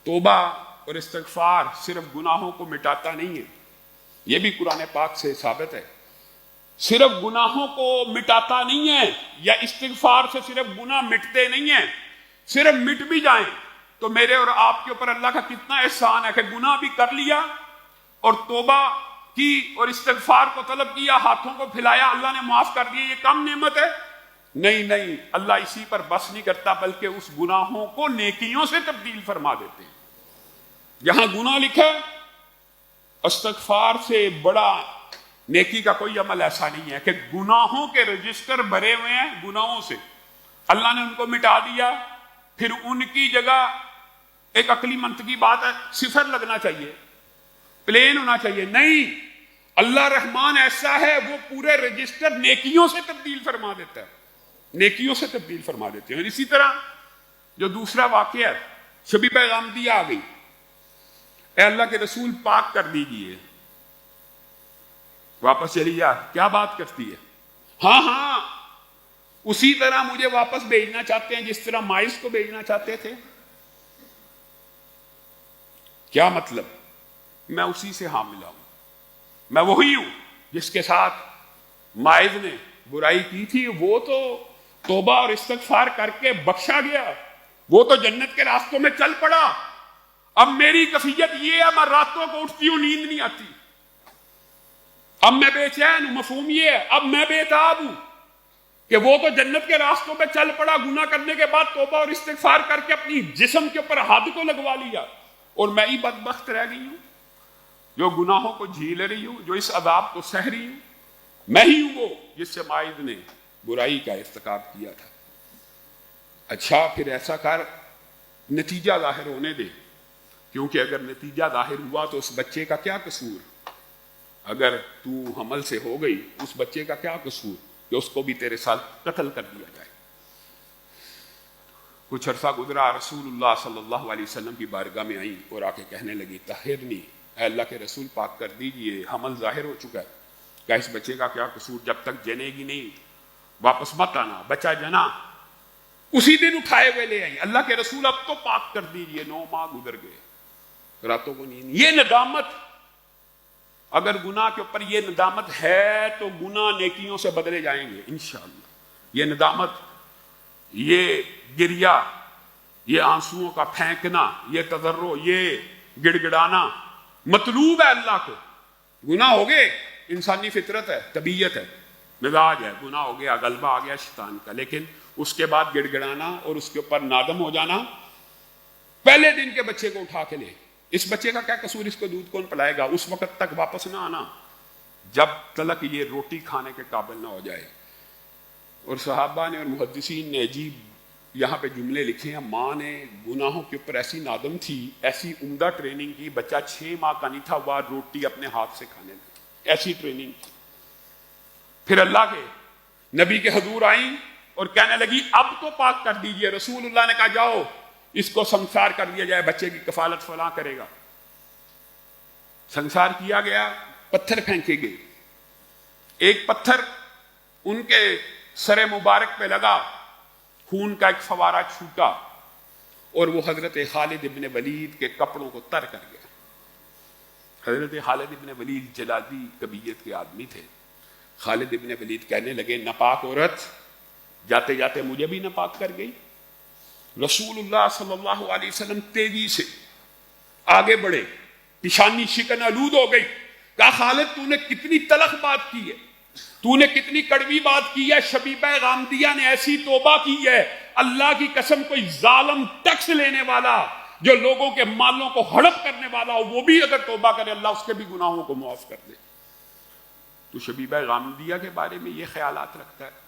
توبہ اور استغفار صرف گناہوں کو مٹاتا نہیں ہے، یہ بھی قرآن پاک سے ثابت ہے۔ صرف گناہوں کو مٹاتا نہیں ہے، یا استغفار سے صرف گناہ مٹتے نہیں ہیں، صرف مٹ بھی جائیں تو میرے اور آپ کے اوپر اللہ کا کتنا احسان ہے کہ گناہ بھی کر لیا اور توبہ کی اور استغفار کو طلب کیا، ہاتھوں کو پھیلایا، اللہ نے معاف کر دیا، یہ کم نعمت ہے؟ نہیں، اللہ اسی پر بس نہیں کرتا بلکہ اس گناہوں کو نیکیوں سے تبدیل فرما دیتے ہیں۔ یہاں گناہ لکھا ہے، استغفار سے بڑا نیکی کا کوئی عمل ایسا نہیں ہے کہ گناہوں کے رجسٹر بھرے ہوئے ہیں گناہوں سے، اللہ نے ان کو مٹا دیا، پھر ان کی جگہ ایک عقلی منطقی بات ہے صفر لگنا چاہیے، پلین ہونا چاہیے، نہیں، اللہ رحمان ایسا ہے وہ پورے رجسٹر نیکیوں سے تبدیل فرما دیتا ہے، نیکیوں سے تبدیل فرما دیتے ہیں۔ اور اسی طرح جو دوسرا واقعہ ہے، شبی پیغامدی آ گئی، اے اللہ کے رسول پاک کر دیجئے، واپس چلی جا، کیا بات کرتی ہے؟ ہاں اسی طرح مجھے واپس بھیجنا چاہتے ہیں جس طرح مائز کو بھیجنا چاہتے تھے۔ کیا مطلب؟ میں اسی سے حاملہ ہوں، میں وہی ہوں جس کے ساتھ مائز نے برائی کی تھی، وہ تو توبہ اور استغفار کر کے بخشا گیا، وہ تو جنت کے راستوں میں چل پڑا۔ اب میری کیفیت یہ ہے، میں راتوں کو اٹھتی ہوں، نیند نہیں آتی، اب میں بے چین ہوں، مفہوم یہ ہے، اب میں بے تاب ہوں کہ وہ تو جنت کے راستوں پہ چل پڑا، گناہ کرنے کے بعد توبہ اور استغفار کر کے اپنی جسم کے اوپر حد کو لگوا لیا، اور میں ہی بدبخت رہ گئی ہوں جو گناہوں کو جھیل رہی ہوں، جو اس عذاب کو سہ رہی ہوں۔ میں ہی ہوں وہ جس سے مائز نے برائی کا ارتکاب کیا تھا۔ اچھا پھر ایسا کر، نتیجہ ظاہر ہونے دے، کیونکہ اگر نتیجہ ظاہر ہوا تو اس بچے کا کیا قصور؟ اگر تو حمل سے ہو گئی، اس بچے کا کیا قصور کہ اس کو بھی تیرے ساتھ قتل کر دیا جائے؟ کچھ عرصہ گزرا، رسول اللہ صلی اللہ علیہ وسلم کی بارگاہ میں آئیں اور آ کے کہنے لگی طہرنی، اے اللہ کے رسول پاک کر دیجئے، حمل ظاہر ہو چکا ہے، کیا اس بچے کا کیا قصور؟ جب تک جنے گی نہیں واپس مت آنا۔ بچہ جنا، اسی دن اٹھائے ہوئے لے آئیں، اللہ کے رسول اب تو پاک کر دیجئے، 9 ماہ گزر گئے، راتوں کو نیند۔ یہ ندامت، اگر گناہ کے اوپر یہ ندامت ہے تو گناہ نیکیوں سے بدلے جائیں گے انشاءاللہ۔ یہ ندامت، یہ گریہ، یہ آنسوؤں کا پھینکنا، یہ تضرع، یہ گڑ گڑانا مطلوب ہے اللہ کو۔ گناہ ہو گئے، انسانی فطرت ہے، طبیعت ہے، مزاج ہے، گناہ ہو گیا، غلبہ آ گیا شیطان کا، لیکن اس کے بعد گڑ گڑانا اور اس کے اوپر نادم ہو جانا۔ پہلے دن کے بچے کو اٹھا کے لے، اس بچے کا کیا قصور، اس کو دودھ کون پلائے گا؟ اس وقت تک واپس نہ آنا جب تلک یہ روٹی کھانے کے قابل نہ ہو جائے۔ اور صحابہ نے اور محدثین نے عجیب یہاں پہ جملے لکھے ہیں، ماں نے گناہوں کے اوپر ایسی نادم تھی، ایسی عمدہ ٹریننگ کی، بچہ 6 ماہ کا نہیں تھا، وہ روٹی اپنے ہاتھ سے کھانے لگا، ایسی ٹریننگ تھی۔ پھر اللہ کے نبی کے حضور آئیں اور کہنے لگی اب تو پاک کر دیجئے۔ رسول اللہ نے کہا جاؤ اس کو سنسار کر دیا جائے، بچے کی کفالت فلاں کرے گا۔ سنسار کیا گیا، پتھر پھینکے گئے، ایک پتھر ان کے سر مبارک پہ لگا، خون کا ایک فوارہ چھوٹا اور وہ حضرت خالد ابن ولید کے کپڑوں کو تر کر گیا۔ حضرت خالد ابن ولید جلادی طبیعت کے آدمی تھے۔ خالد ابن ولید کہنے لگے ناپاک عورت جاتے جاتے مجھے بھی ناپاک کر گئی۔ رسول اللہ صلی اللہ علیہ وسلم تیزی سے آگے بڑھے، پیشانی شکن آلود ہو گئی، کہا خالد تو نے کتنی تلخ بات کی ہے، تو نے کتنی کڑوی بات کی ہے، شبیبہ غامدیہ نے ایسی توبہ کی ہے، اللہ کی قسم کوئی ظالم ٹیکس لینے والا جو لوگوں کے مالوں کو ہڑپ کرنے والا ہو وہ بھی اگر توبہ کرے اللہ اس کے بھی گناہوں کو معاف کر دے۔ تو شبیبہ غامدیہ کے بارے میں یہ خیالات رکھتا ہے۔